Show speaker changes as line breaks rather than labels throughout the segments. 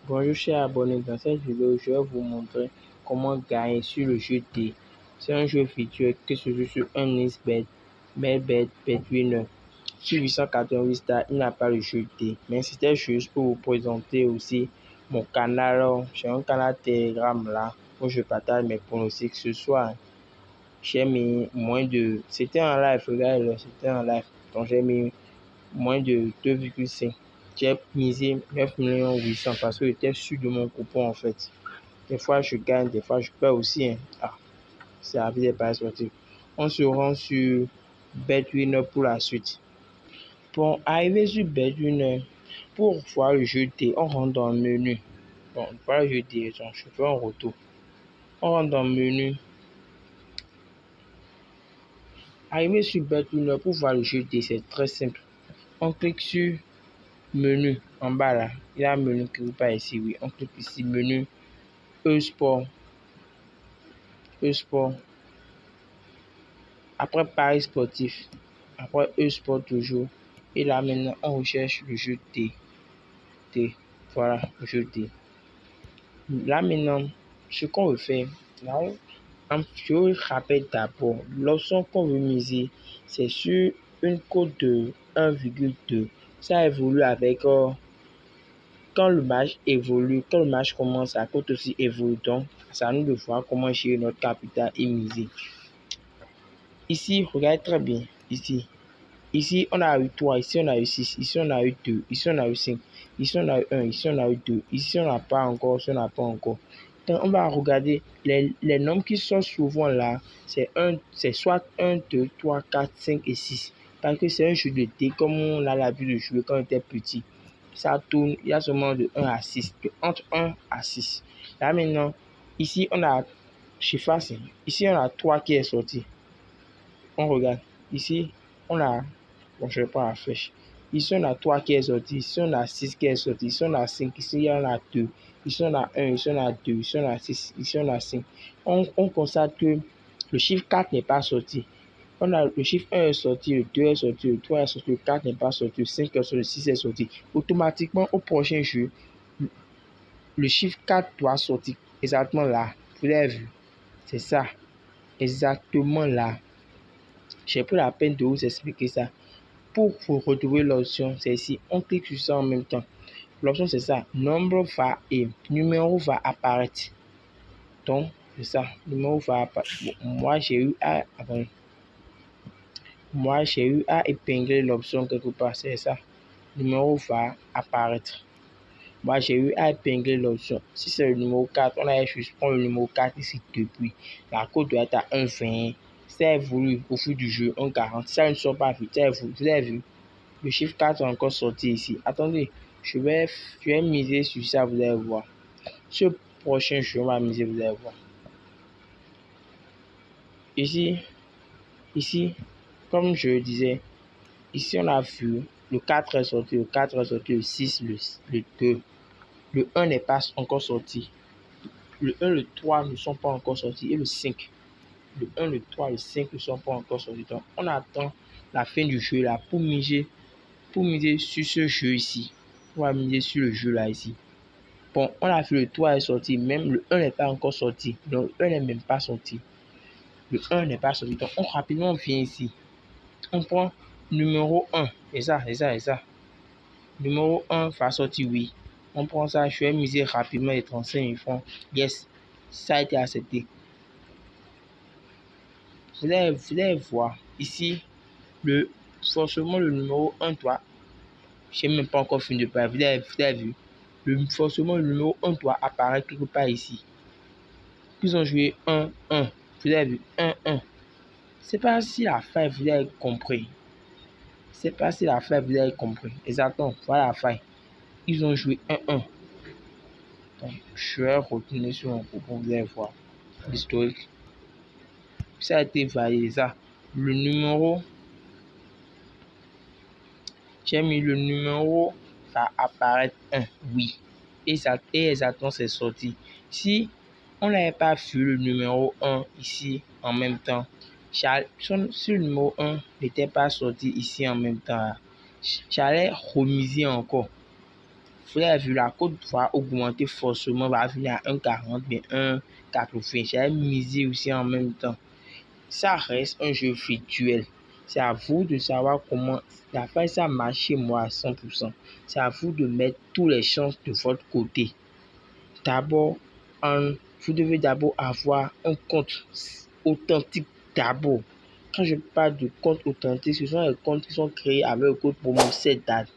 Bonjour chers abonnés, dans cette vidéo, je vais vous montrer comment gagner sur le jeu D. C'est un jeu virtuel que se joue sur un XBet, Melbet, Betwinner. Sur 888 stars, il n'y a pas le jeu D, mais c'était juste pour vous présenter aussi mon canal. J'ai un canal Telegram là où je partage mes pronostics ce soir. J'ai mis moins de... C'était en live, regardez, c'était en live. Donc j'ai mis moins de 2,5. J'ai misé 9 800 000 parce que j'étais sûr de mon coupon en fait. Des fois je gagne, des fois je perds aussi. Ah, c'est la vie des paris sportifs. On se rend sur Betwinner pour la suite. Pour arriver sur Betwinner, pour voir le jeu D, on rentre dans le menu. Bon, voilà le jeu D, je fais un retour. On rentre dans le menu. Arriver sur Betwinner pour voir le jeu D, c'est très simple. On clique sur menu en bas là, il y a un menu qui vous parle ici, oui. On clique ici, menu e-sport, e-sport. Après paris sportif, après e-sport toujours. Et là maintenant, on recherche le jeu D. Voilà, le jeu D. Là maintenant, ce qu'on veut faire, là, je vous rappelle d'abord, l'option qu'on veut miser, c'est sur une cote de 1,2. Ça évolue avec quand le match évolue, quand le match commence, la cote aussi évolue. Donc, c'est à nous de voir comment gérer notre capital et miser. Ici, regardez très bien. Ici, on a eu 3, ici on a eu 6, ici on a eu 2, ici on a eu 5, ici on a eu 1, ici on a eu 2, ici on n'a pas encore, ici on n'a pas encore. Donc, on va regarder les nombres qui sont souvent là, c'est soit 1, 2, 3, 4, 5 et 6. Parce que c'est un jeu de dés comme on a l'habitude de jouer quand on était petit. Ça tourne, il y a seulement de 1 à 6, entre 1 à 6. Là maintenant, ici on a, je fasse, ici on a 3 qui est sorti. On regarde, ici on a, bon je vais pas la flèche. Ici on a 3 qui est sorti, ici on a 6 qui est sorti, ici on a 5, ici on a 2, ici on a 1, ici on a 2, ici on a 6, ici on a 5. On constate que le chiffre 4 n'est pas sorti. On a le chiffre 1 est sorti, le 2 est sorti, le 3 est sorti, le 4 n'est pas sorti, le 5 est sorti, le 6 est sorti. Automatiquement, au prochain jeu, le chiffre 4 doit sortir exactement là. Vous avez vu? C'est ça. Exactement là. J'ai pris la peine de vous expliquer ça. Pour vous retrouver l'option, c'est ici. On clique sur ça en même temps. L'option, c'est ça. Nombre va et numéro va apparaître. Donc, c'est ça. Numéro va apparaître. Bon, moi, j'ai eu à... Attendez. Moi, j'ai eu à épingler l'option quelque part, c'est ça. Numéro va apparaître. Moi, j'ai eu à épingler l'option. Si c'est le numéro 4, on a juste prendre le numéro 4 ici depuis. La cote doit être à 1,20. Ça évolue au fil du jeu, 1,40. Ça ne sort pas vite. Vous avez vu? Le chiffre 4 est encore sorti ici. Attendez, je vais miser sur ça, vous allez voir. Ce prochain jeu, on va miser, vous allez voir. Ici, comme je le disais, ici on a vu le 4 est sorti, le 4 est sorti, le 6, le 2. Le 1 n'est pas encore sorti. Le 1, le 3 ne sont pas encore sortis. Et le 5. Le 1, le 3, le 5 ne sont pas encore sortis. Donc, on attend la fin du jeu là pour miser sur ce jeu ici. On va miser sur le jeu là ici. Bon, on a vu le 3 est sorti. Même le 1 n'est pas encore sorti. Donc, le 1 n'est même pas sorti. Le 1 n'est pas sorti. Donc, on rapidement vient ici. On prend numéro 1. Et ça. Numéro 1 va sortir, oui. On prend ça, je vais miser rapidement les 35 000 francs. Yes, ça a été accepté. Vous allez voir ici, forcément le numéro 1 doit, je n'ai même pas encore fini de parler, vous avez vu, forcément le numéro 1 doit apparaître quelque part ici. Ils ont joué 1, 1, vous avez vu, 1, 1. C'est pas si la faille, vous avez compris. C'est pas si la faille, vous avez compris. Exactement, voilà la faille. Ils ont joué 1, 1. Donc, je vais retourner sur mon propos, vous allez voir l'historique. Ça a été validé, ça. Le numéro, j'ai mis le numéro, va apparaître 1, oui. Et exactement, c'est sorti. Si on n'avait pas vu le numéro 1 ici en même temps, si le numéro 1 n'était pas sorti ici en même temps, j'allais remiser encore. Vous avez vu, la cote va augmenter forcément, va venir à 1,40, bien 1,80. J'ai misé aussi en même temps. Ça reste un jeu virtuel. C'est à vous de savoir comment la faire ça marche chez moi à 100%. C'est à vous de mettre toutes les chances de votre côté. D'abord, vous devez d'abord avoir un compte authentique d'abord. Quand je parle de compte authentique, ce sont les comptes qui sont créés avec le code promo cette date.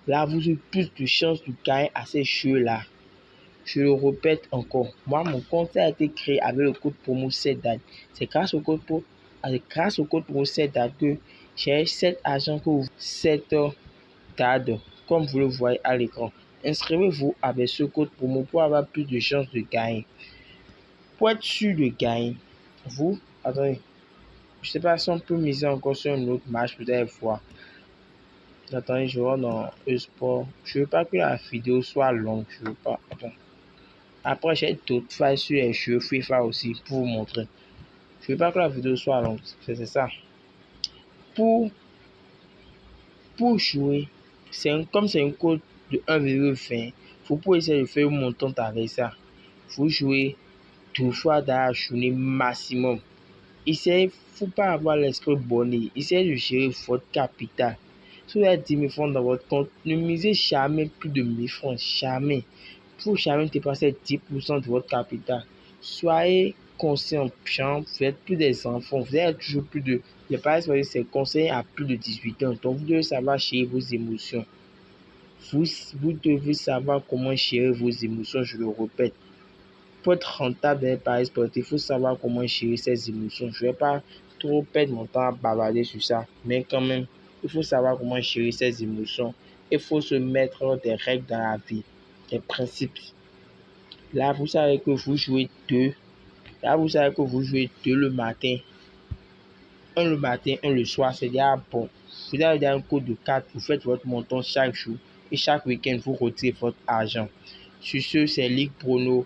Là, vous avez plus de chances de gagner à ces jeux-là. Je le répète encore. Moi, mon compte a été créé avec le code promo cette date. C'est grâce au code promo cette date que j'ai cet argent que vous cette date, comme vous le voyez à l'écran. Inscrivez-vous avec ce code promo pour avoir plus de chances de gagner. Pour être sûr de gagner, attendez, je ne sais pas si on peut miser encore sur un autre match, peut-être voir. Attendez, je vais dans e-sport. Je ne veux pas que la vidéo soit longue. Je veux pas. Attends. Après, j'ai d'autres failles sur les jeux FIFA aussi pour vous montrer. Je ne veux pas que la vidéo soit longue. C'est ça. Pour jouer, comme c'est un code de 1,20, vous pouvez essayer de faire une montante avec ça. Vous jouez 2 fois dans la journée maximum. Essayez, faut pas avoir l'esprit bonné. Essayez de gérer votre capital. Si vous avez 10 000 francs dans votre compte, ne misez jamais plus de 1 000 francs. Jamais. Il faut jamais dépasser 10% de votre capital. Soyez conscient. Vous êtes plus des enfants. Vous êtes toujours plus de... Les paris c'est conseillé à plus de 18 ans. Donc, vous devez savoir gérer vos émotions. Vous devez savoir comment gérer vos émotions. Je le répète. Pour être rentable dans les paris sportifs, il faut savoir comment gérer ses émotions. Je ne vais pas trop perdre mon temps à bavarder sur ça, mais quand même, il faut savoir comment gérer ses émotions. Il faut se mettre des règles dans la vie, des principes. Là, vous savez que vous jouez deux. Là, vous savez que vous jouez deux le matin. Un le matin, un le soir, c'est déjà bon. Vous avez déjà un code de 4, vous faites votre montant chaque jour. Et chaque week-end, vous retirez votre argent. Sur ce, c'est Ligue Prono.